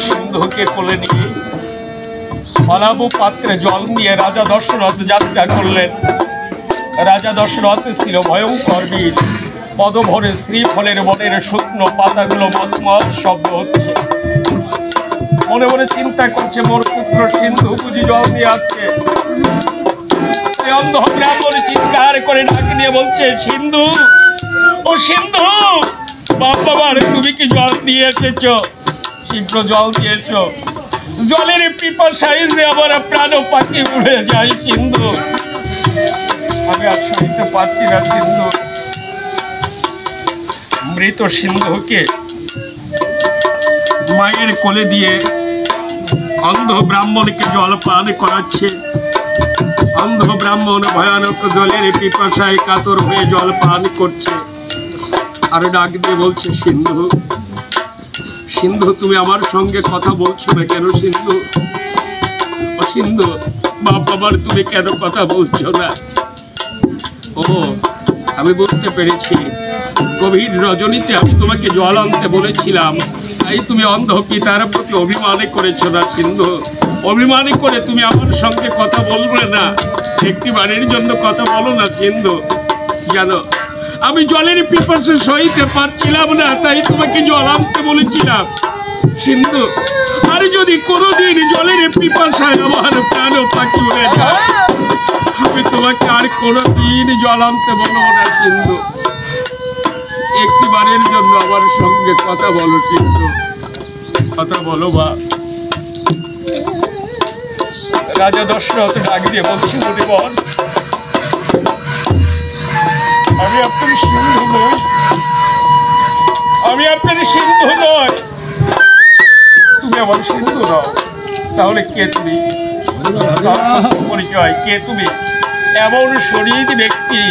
সিন্ধুকে কোলে নিয়ে ফলাবু পাত্রে জল নিয়ে রাজা দশরথ যাত্রা করলেন। রাজা দশরথ ছিল ভয়ঙ্কর বীর। পদভরে শ্রীফলের বনের শুকনো পাতাগুলো মচমচ শব্দ হচ্ছে। মনে মনে চিন্তা করছে, মোর পুত্র সিন্ধু বুঝি জল নিয়ে আসছে। অন্ধ ব্রাহ্মণ চিৎকার করে ডাক দিয়ে বলছে, সিন্ধু, ও সিন্ধু, বাবার তুমি কি জল দিয়ে এসেছ? শীঘ্র জল দিয়ে এসো। জলের পিপাসায় যে আমার প্রাণ পাখি উড়ে যায় সিন্ধু, আমি আর শুনতে পারছি না সিন্ধু। মৃত সিন্ধুকে মায়ের কোলে দিয়ে অন্ধ ব্রাহ্মণকে জল পান করাচ্ছে। অন্ধ ব্রাহ্মণ ভয়ানক জলের পিপাসায় কাতর হয়ে জল পান করছে আর ডাক দিয়ে বলছে, সিন্ধু, সিন্ধু, তুমি আমার সঙ্গে কথা বলছো না কেন? সিন্ধু, ও সিন্ধু, বাবার তুমি কেন কথা বলছো না? ও, আমি বুঝতে পেরেছি, গভীর রজনীতে আমি তোমাকে জল আনতে বলেছিলাম, তাই তুমি অন্ধ পিতার প্রতি অভিমানে করেছো না সিন্ধু। অভিমানে করে তুমি আমার সঙ্গে কথা বলবে না, একটি বাড়ির জন্য কথা বলো না সিন্ধু। জানো, আমি জলের পিপাসা সইতে পারছিলাম না, তাই তোমাকে জল আনতে বলেছিলাম সিন্ধু। আর যদি কোনোদিন জলের পিপাসায় আমার প্রাণ পাখি উড়ে যায়, আমি তোমাকে আর কোনোদিন জল আনতে বলবো না সিন্ধু। একটি বারের জন্য আমার সঙ্গে কথা বলো সিন্ধু, কথা বলো বা। রাজা দশরথ ডাক দিয়ে বলছে, মুনিবর, আমি আপনার সিন্ধু নই, আমি আপনার সিন্ধু নয়। তুমি আমার সিন্ধু নও, তাহলে কে তুমি? পরিচয় কে তুমি? এমন শরীর ব্যক্তি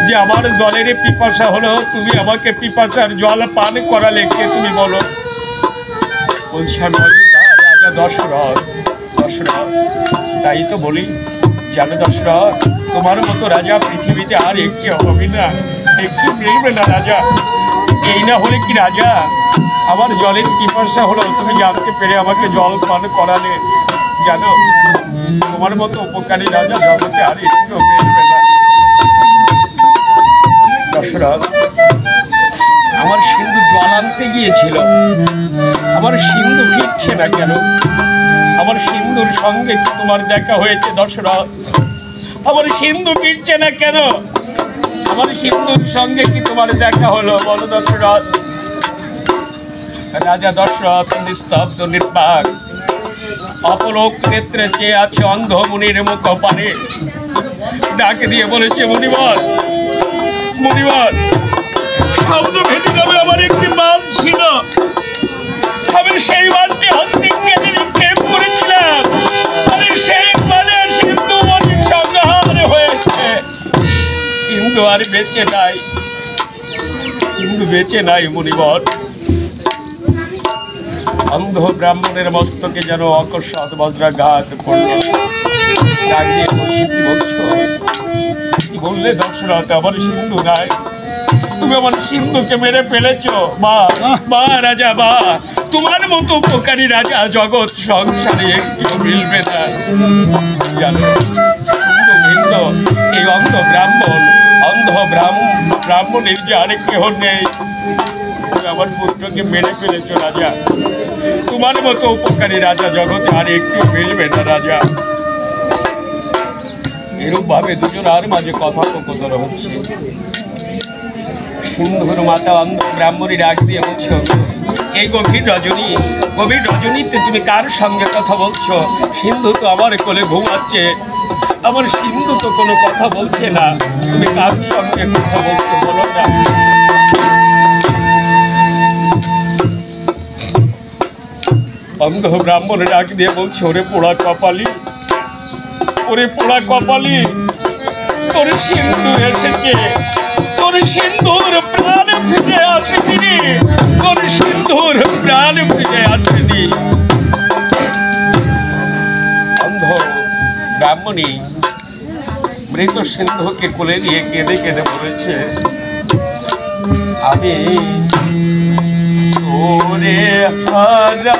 যে আমার জলের পিপাসা হলো, তুমি আমাকে পিপাসার জল পান করালে, কে তুমি বলো? বলছে, রাজা দশরথ। দশরথ, তাই তো বলি, জানো দশরথ, তোমার মতো রাজা পৃথিবীতে আর একটি হবে না, একটি মিলবে না রাজা। এই না হলে কি রাজা, আমার জলের পিপাসা হলো, তুমি জানতে পেরে আমাকে জল পান করালে। জানো, তোমার মতো উপকারী রাজা জগতে আর একটু মিলবে না। দশরথ, আমার সিন্ধু জল আনতে গিয়েছিল, আমার সিন্ধু ফিরছে না কেন? আমার সিন্ধুর সঙ্গে কি তোমার দেখা হয়েছে দশরথ? আমার সিন্ধু ফিরছে না কেন? আমার সিন্ধুর সঙ্গে কি তোমার দেখা হলো, বলো দশরথ? রাজা দশরথ নিস্তব্ধ নির্বাক অপলোক নেত্রে চেয়ে আছে অন্ধ মুনির মুখ পানে। ডাক দিয়ে বলেছে, মুনিবর, মুনিবর, শব্দ ভেদি নামে আমার একটি মান ছিল, আমি সেই মানটি হস্তিকে নিক্ষেপ করেছিলাম, আমি সেই মানে সিন্ধু মনির সংহার হয়েছে। কিন্তু আর বেঁচে নাই, কিন্তু বেঁচে নাই মুনিবর। অন্ধ ব্রাহ্মণের মস্তকে যেন অকস্মাৎ বজ্রাঘাত করল। ডাক দিয়ে বলছি, কি বলছো? কি বললে দশরথ? আমার সিন্ধু নাই, তুমি আমার সিন্ধুকে মেরে ফেলেছো। বা বা রাজা, বা তোমার মতো উপকারী রাজা জগৎ সংসারে একটু মিলবে না। জানো, সিন্ধু ভিন্ন, এই অন্ধ ব্রাহ্মণ, অন্ধ ব্রাহ্মণের যে আরেক কেহ নেই। আমার পুত্রকে মেরে ফেলেছো রাজা, তোমার মতো উপকারী রাজা জগতে আর একটু মিলবে না রাজা। এরূপ ভাবে দুজন আর মাঝে কথোপকথন হচ্ছে। সিন্ধুর মাতা অন্ধ ব্রাহ্মণী ডাক দিয়ে বলছো, এই গভীর রজনীতে তুমি কার সঙ্গে কথা বলছো? সিন্ধু তো আমার কোলে ঘুমাচ্ছে, আমার সিন্ধু তো কোনো কথা বলছে না, তুমি কার সঙ্গে কথা বলছো বলো না? অন্ধ ব্রাহ্মণ ডাক দিয়ে বলছে, ওরে পোড়া কপালি, ওরে পোড়া কপালি, তোর সিন্ধু এসেছে, তোর সিন্ধুর প্রাণ ফিরে আসেনি, তোর সিন্ধুর প্রাণ ফিরে আসেনি। অন্ধ ব্রাহ্মণী মৃত সিন্ধুকে কোলে নিয়ে কেঁদে কেঁদে বলেছে, আমি তোরে হারা